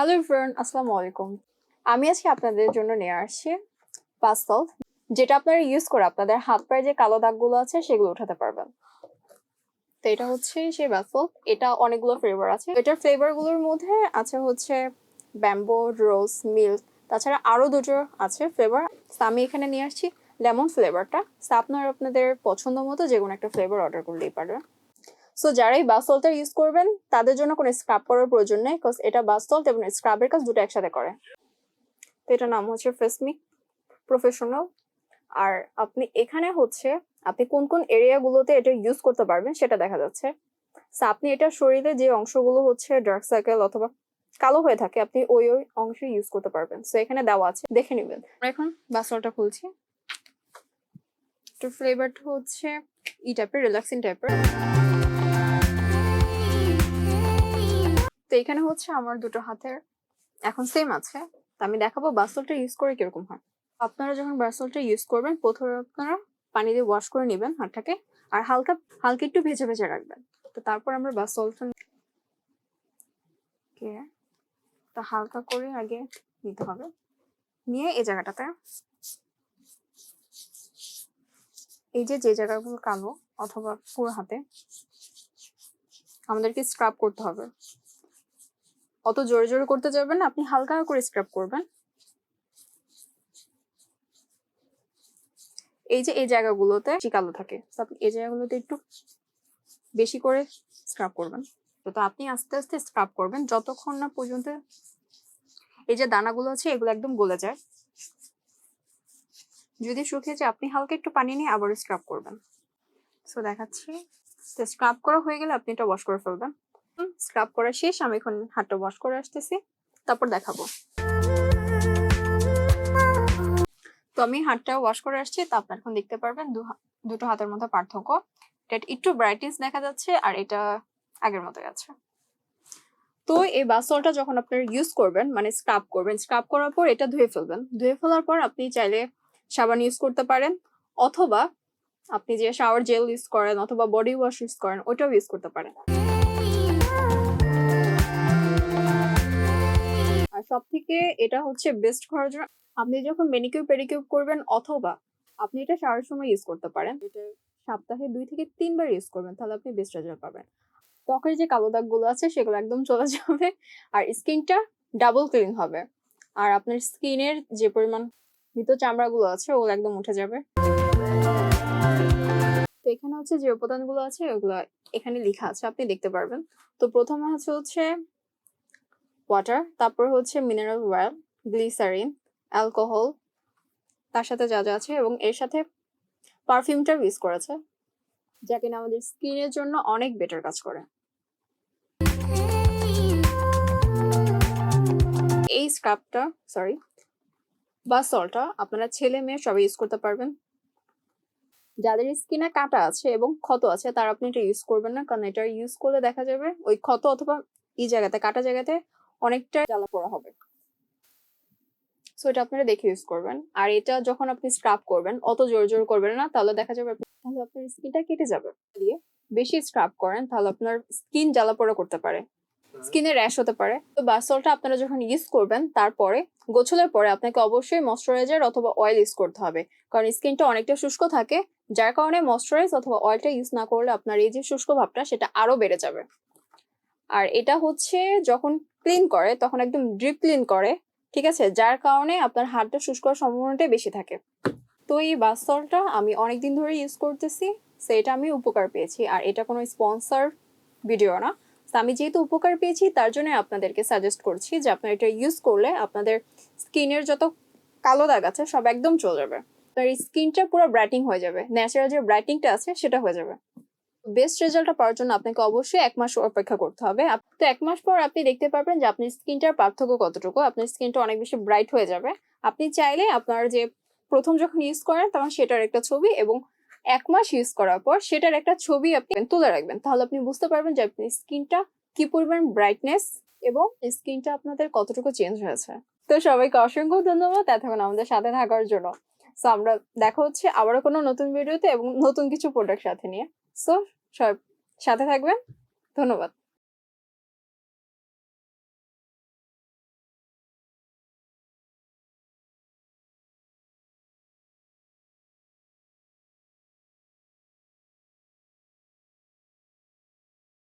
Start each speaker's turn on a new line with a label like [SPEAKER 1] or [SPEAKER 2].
[SPEAKER 1] Hello everyone, আসসালামু আলাইকুম। আমি আজকে আপনাদের জন্য নিয়ে আসছি বাথ সল্ট, যেটা আপনারা ইউজ করে আপনাদের হাত পায়ে যে কালো দাগগুলো আছে সেগুলো উঠাতে পারবেন। তো এটা হচ্ছে সেই বাথ সল্ট। এটা অনেকগুলো ফ্লেভার আছে। এটার ফ্লেভারগুলোর মধ্যে আছে হচ্ছে ব্যাম্বো, রোজ, মিল্ক, তাছাড়া আরো দুটো আছে ফ্লেভার। আমি এখানে নিয়ে আসছি লেমন ফ্লেভারটা। আপনারা আপনাদের পছন্দ মতো যে কোনো একটা ফ্লেভার অর্ডার করলেই পারবেন। সো যারা এই বাথ সল্টটা ইউজ করবেন তাদের জন্য কোনো স্ক্রাব করার প্রয়োজন নেই, বিকজ এটা বাথ সল্ট এবং স্ক্রাবের কাজ দুটো একসাথে করে। তো এটার নাম হচ্ছে ফেসমি প্রফেশনাল। আর আপনি এখানে হচ্ছে আপনি কোন কোন এরিয়াগুলোতে এটা ইউজ করতে পারবেন সেটা দেখা যাচ্ছে। আপনি এটা শরীরে যে অংশগুলো হচ্ছে ডার্ক সার্কেল অথবা কালো হয়ে থাকে আপনি ওই ওই অংশে ইউজ করতে পারবেন। সো এখানে দেওয়া আছে, দেখে নেবেন। এখন বাথ সল্টটা খুলছি। তো ফ্লেভারটা হচ্ছে ই টাইপের, রিল্যাক্সিং টাইপের। তো এখানে হচ্ছে আমার দুটো হাতের এখন সেম আছে। তো আমি দেখাবো বাথ সল্টটা ইউজ করে কিরকম হয়। আপনারা যখন বাথ সল্টটা ইউজ করবেন প্রথমে আপনারা পানি দিয়ে ওয়াশ করে নেবেন হাতটাকে, আর হালকা হালকা একটু ভেজে ভেজে রাখবেন। তো তারপর আমরা বাথ সল্টটা তা হালকা করে আগে নিতে হবে, নিয়ে এই জায়গাটাতে এই যে জায়গাগুলো কালো অথবা পুরো হাতে আমাদেরকে স্ক্রাব করতে হবে। অত জোরে জোরে করতে যাবেন না, আপনি হালকা করে স্ক্রাব করবেন। এই জায়গাগুলোতে কালো থাকে, আপনি এই জায়গাগুলোতে একটু বেশি করে স্ক্রাব করবেন। তো আপনি আস্তে আস্তে স্ক্রাব করবেন যতক্ষণ না পর্যন্ত এই যে দানাগুলো আছে এগুলো একদম গলে যায়। যদি শুকিয়ে যায় আপনি হালকা একটু পানি নিয়ে আবার স্ক্রাব করবেন। সো দেখাচ্ছি। তো স্ক্রাব করা হয়ে গেলে আপনি এটা ওয়াশ করে ফেলবেন। স্ক্রাব করা শেষ, আমি এখন হাতটা ওয়াশ করে আসতেছি, তারপর দেখাবো। তো আমি হাতটা ওয়াশ করে আসছি, তা আপনার এখন দেখতে পারবেন দুটো হাতের মধ্যে পার্থক্য। এটা একটু ব্রাইটনেস দেখা যাচ্ছে আর এটা আগের মতোই আছে। তো এই বাথ সল্টটা যখন আপনারা ইউজ করবেন মানে স্ক্রাব করবেন, স্ক্রাব করার পর এটা ধুয়ে ফেলবেন। ধুয়ে ফেলার পর আপনি চাইলে সাবান ইউজ করতে পারেন, অথবা আপনি যে শাওয়ার জেল ইউজ করেন অথবা বডি ওয়াশ ইউজ করেন ওইটাও ইউজ করতে পারেন। আর সব থেকে এটা হচ্ছে বেস্ট করার জন্য আপনি যখন ম্যানিকিউর পেডিকিউর করবেন অথবা আপনি এটা শাওয়ার সময় ইউজ করতে পারেন। এটা সপ্তাহে 2 থেকে 3 বার ইউজ করবেন, তাহলে আপনি বেস্ট রেজাল্ট পাবেন। ত্বকের যে কালো দাগগুলো আছে সেগুলো একদম চলে যাবে, আর স্কিনটা ডাবল ক্লিন হবে। আর আপনার স্কিনের যে পরিমাণ মৃত চামড়াগুলো আছে ওগুলো একদম উঠে যাবে। তো এখানে হচ্ছে যে উপাদানগুলো আছে ওগুলো এখানে লেখা আছে, আপনি দেখতে পারবেন। তো প্রথমে হচ্ছে ওয়াটার, তারপর হচ্ছে মিনারেল অয়েল, গ্লিসারিন, অ্যালকোহল, তার সাথে যা যা আছে, এবং এর সাথে পারফিউমটা ইউজ করেছে, যা কিনা আমাদের স্কিনের জন্য অনেক বেটার কাজ করে। এই স্ক্রাবটা বাথ সল্টটা আপনারা ছেলে মেয়ে সবাই ইউজ করতে পারবেন। যাদের স্কিনে কাটা আছে এবং ক্ষত আছে তারা আপনি এটা ইউজ করবেন না, কারণ এটা ইউজ করলে দেখা যাবে ওই ক্ষত অথবা এই জায়গাতে কাটা জায়গাতে অনেকটা জ্বালা পোড়া হবে। সো এটা আপনারা দেখে ইউজ করবেন। আর এটা যখন আপনি স্ক্রাব করবেন অত জোর জোর করবেন না, তাহলে দেখা যাবে তাহলে আপনার স্কিনটা কেটে যাবে। দিয়ে বেশি স্ক্রাব করেন তাহলে আপনার স্কিন জ্বালা পোড়া করতে পারে, স্কিনে র্যাশ হতে পারে। তো বাথ সল্টটা আপনারা যখন ইউজ করবেন তারপরে গোসলের পরে আপনাকে অবশ্যই ময়শ্চারাইজার অথবা অয়েল ইউজ করতে হবে, কারণ স্কিনটা অনেকটা শুষ্ক থাকে, যার কারণে ময়শ্চারাইজ অথবা অয়েলটা ইউজ না করলে আপনার এই যে শুষ্ক ভাবটা সেটা আরো বেড়ে যাবে। আর এটা হচ্ছে যখন ক্লিন করে তখন একদম ড্রিপ ক্লিন করে, ঠিক আছে, যার কারণে আপনার হাতটা শুষ্ক হওয়ার সম্ভাবনাটাই বেশি থাকে। তো এই বাথ সল্টটা আমি অনেকদিন ধরে ইউজ করতেছি, সো এটা আমি উপকার পেয়েছি। আর এটা কোনো স্পন্সর ভিডিও না, আমি যেহেতু উপকার পেয়েছি তার জন্য আপনাদেরকে সাজেস্ট করছি যে আপনারা এটা ইউজ করলে আপনাদের স্কিনের যত কালো দাগ আছে সব একদম চলে যাবে, আপনার স্কিনটা পুরো ব্রাইটিং হয়ে যাবে, ন্যাচারাল যে ব্রাইটিংটা আছে সেটা হয়ে যাবে। বেস্ট রেজাল্টটা পাওয়ার জন্য আপনাকে অবশ্যই 1 মাস অপেক্ষা করতে হবে। তো 1 মাস পর আপনি দেখতে পারবেন যে আপনার স্কিনটার পার্থক্য কতটুকু, আপনার স্কিনটা অনেক বেশি ব্রাইট হয়ে যাবে। আপনি চাইলে আপনার যে প্রথম যখন ইউজ করেন তখন সেটার একটা ছবি এবং 1 মাস ইউজ করার পর সেটার একটা ছবি আপনি তুলে রাখবেন, তাহলে আপনি বুঝতে পারবেন যে আপনার স্কিনটা কি পরিমাণ ব্রাইটনেস এবং স্কিনটা আপনাদের কতটুকু চেঞ্জ হয়েছে। তো সবাইকে অসংখ্য ধন্যবাদ এতক্ষণ আমাদের সাথে থাকার জন্য। সো আমরা দেখা হচ্ছে আবারও কোনো নতুন ভিডিওতে এবং নতুন কিছু প্রোডাক্ট সাথে নিয়ে। সো সব সাথে থাকবেন, ধন্যবাদ।